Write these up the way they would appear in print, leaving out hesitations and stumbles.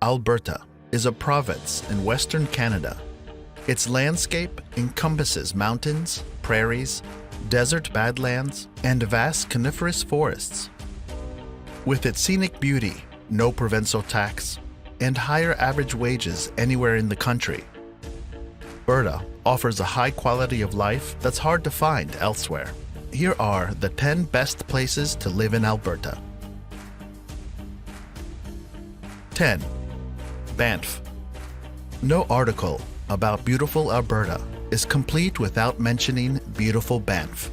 Alberta is a province in Western Canada. Its landscape encompasses mountains, prairies, desert badlands, and vast coniferous forests. With its scenic beauty, no provincial tax, and higher average wages anywhere in the country, Alberta offers a high quality of life that's hard to find elsewhere. Here are the 10 best places to live in Alberta. 10. Banff. No article about beautiful Alberta is complete without mentioning beautiful Banff.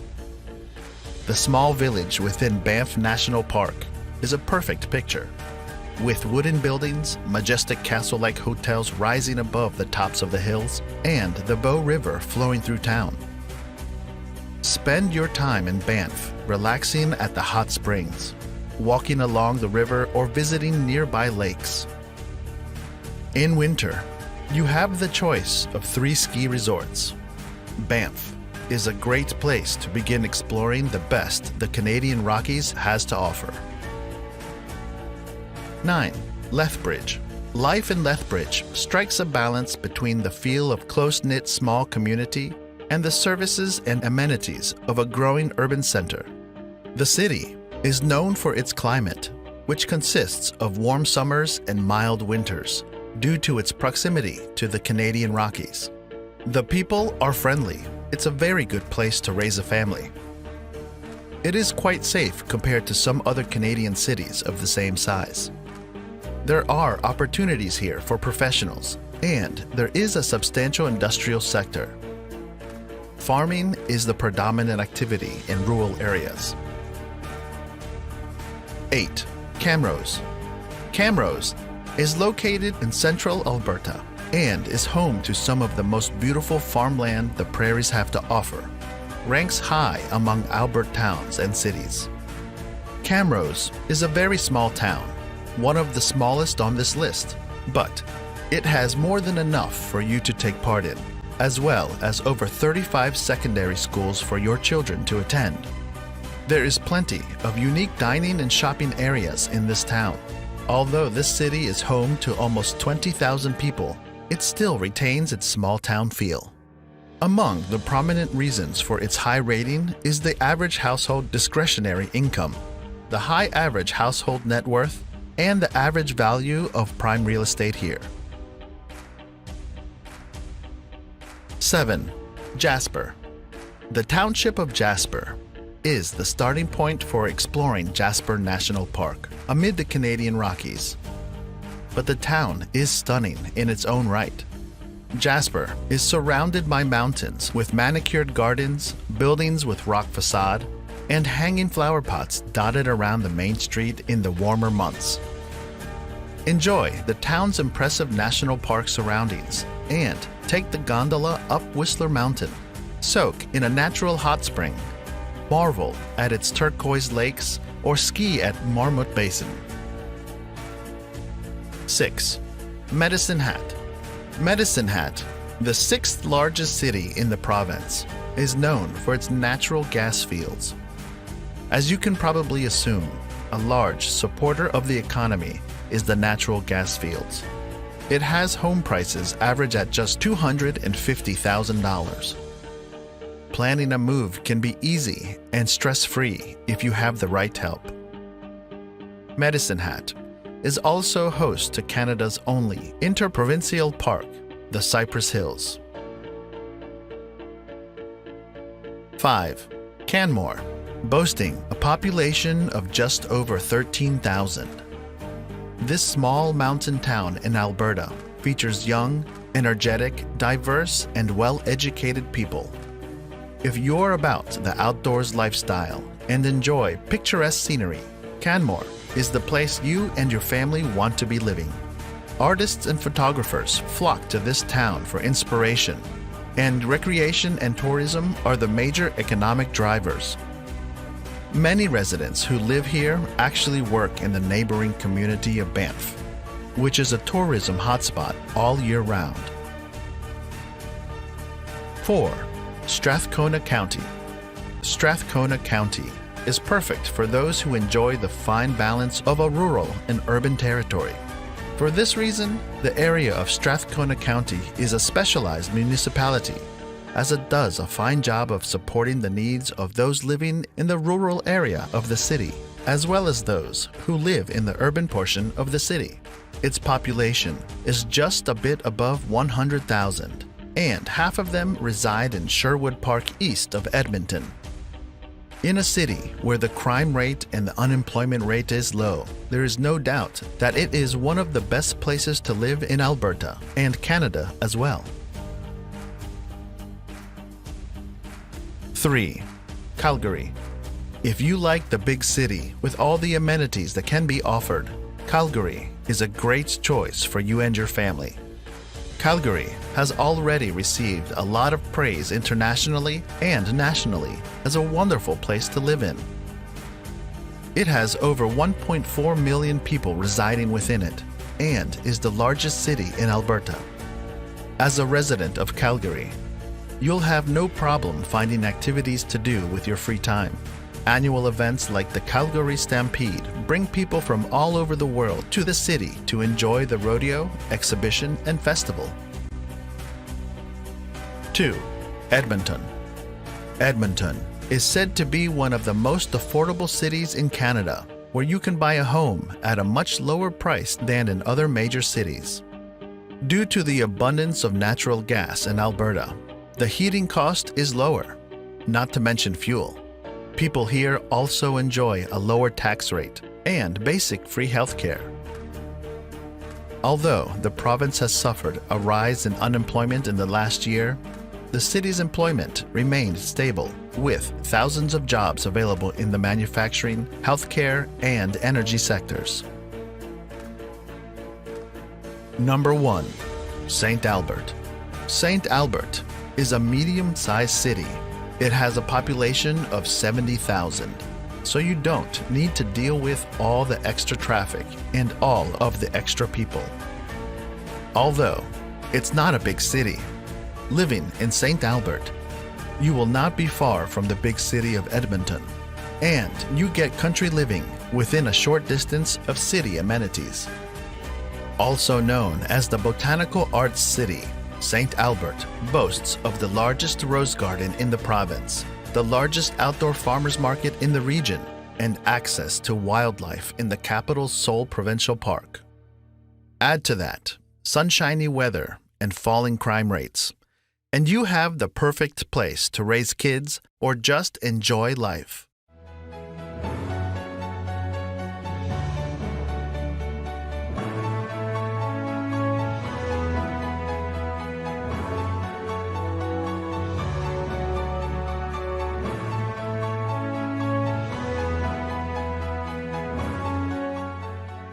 The small village within Banff National Park is a perfect picture, with wooden buildings, majestic castle-like hotels rising above the tops of the hills, and the Bow River flowing through town. Spend your time in Banff relaxing at the hot springs, walking along the river, or visiting nearby lakes. In winter, you have the choice of 3 ski resorts. Banff is a great place to begin exploring the best the Canadian Rockies has to offer. 9. Lethbridge. Life in Lethbridge strikes a balance between the feel of close-knit small community and the services and amenities of a growing urban center. The city is known for its climate, which consists of warm summers and mild winters, due to its proximity to the Canadian Rockies. The people are friendly. It's a very good place to raise a family. It is quite safe compared to some other Canadian cities of the same size. There are opportunities here for professionals, and there is a substantial industrial sector. Farming is the predominant activity in rural areas. 8. Camrose. Camrose is located in central Alberta and is home to some of the most beautiful farmland the prairies have to offer. Ranks high among Alberta towns and cities. Camrose is a very small town, one of the smallest on this list, but it has more than enough for you to take part in, as well as over 35 secondary schools for your children to attend. There is plenty of unique dining and shopping areas in this town. Although this city is home to almost 20,000 people, it still retains its small-town feel. Among the prominent reasons for its high rating is the average household discretionary income, the high average household net worth, and the average value of prime real estate here. 7. Jasper. The township of Jasper is the starting point for exploring Jasper National Park amid the Canadian Rockies. But the town is stunning in its own right. Jasper is surrounded by mountains with manicured gardens, buildings with rock facade, and hanging flower pots dotted around the main street in the warmer months. Enjoy the town's impressive national park surroundings and take the gondola up Whistler Mountain. Soak in a natural hot spring. Marvel at its turquoise lakes or ski at Marmot Basin. 6. Medicine Hat. Medicine Hat, the 6th largest city in the province, is known for its natural gas fields. As you can probably assume, a large supporter of the economy is the natural gas fields. It has home prices average at just $250,000. Planning a move can be easy and stress-free if you have the right help. Medicine Hat is also host to Canada's only interprovincial park, the Cypress Hills. 5. Canmore, boasting a population of just over 13,000. This small mountain town in Alberta features young, energetic, diverse, and well-educated people. If you're about the outdoors lifestyle and enjoy picturesque scenery, Canmore is the place you and your family want to be living. Artists and photographers flock to this town for inspiration, and recreation and tourism are the major economic drivers. Many residents who live here actually work in the neighboring community of Banff, which is a tourism hotspot all year round. 4. Strathcona County. Strathcona County is perfect for those who enjoy the fine balance of a rural and urban territory. For this reason, the area of Strathcona County is a specialized municipality, as it does a fine job of supporting the needs of those living in the rural area of the city, as well as those who live in the urban portion of the city. Its population is just a bit above 100,000, and half of them reside in Sherwood Park east of Edmonton. In a city where the crime rate and the unemployment rate is low, there is no doubt that it is one of the best places to live in Alberta and Canada as well. 3. Calgary. If you like the big city with all the amenities that can be offered, Calgary is a great choice for you and your family. Calgary has already received a lot of praise internationally and nationally as a wonderful place to live in. It has over 1.4 million people residing within it and is the largest city in Alberta. As a resident of Calgary, you'll have no problem finding activities to do with your free time. Annual events like the Calgary Stampede bring people from all over the world to the city to enjoy the rodeo, exhibition, and festival. 2. Edmonton. Edmonton is said to be one of the most affordable cities in Canada, where you can buy a home at a much lower price than in other major cities. Due to the abundance of natural gas in Alberta, the heating cost is lower, not to mention fuel. People here also enjoy a lower tax rate and basic free health care. Although the province has suffered a rise in unemployment in the last year, the city's employment remained stable, with thousands of jobs available in the manufacturing, healthcare, and energy sectors. Number 1. St. Albert. St. Albert is a medium-sized city. It has a population of 70,000, so you don't need to deal with all the extra traffic and all of the extra people. Although it's not a big city, living in St. Albert, you will not be far from the big city of Edmonton, and you get country living within a short distance of city amenities. Also known as the Botanical Arts City, St. Albert boasts of the largest rose garden in the province, the largest outdoor farmers market in the region, and access to wildlife in the capital's sole provincial park. Add to that sunshiny weather and falling crime rates, and you have the perfect place to raise kids or just enjoy life.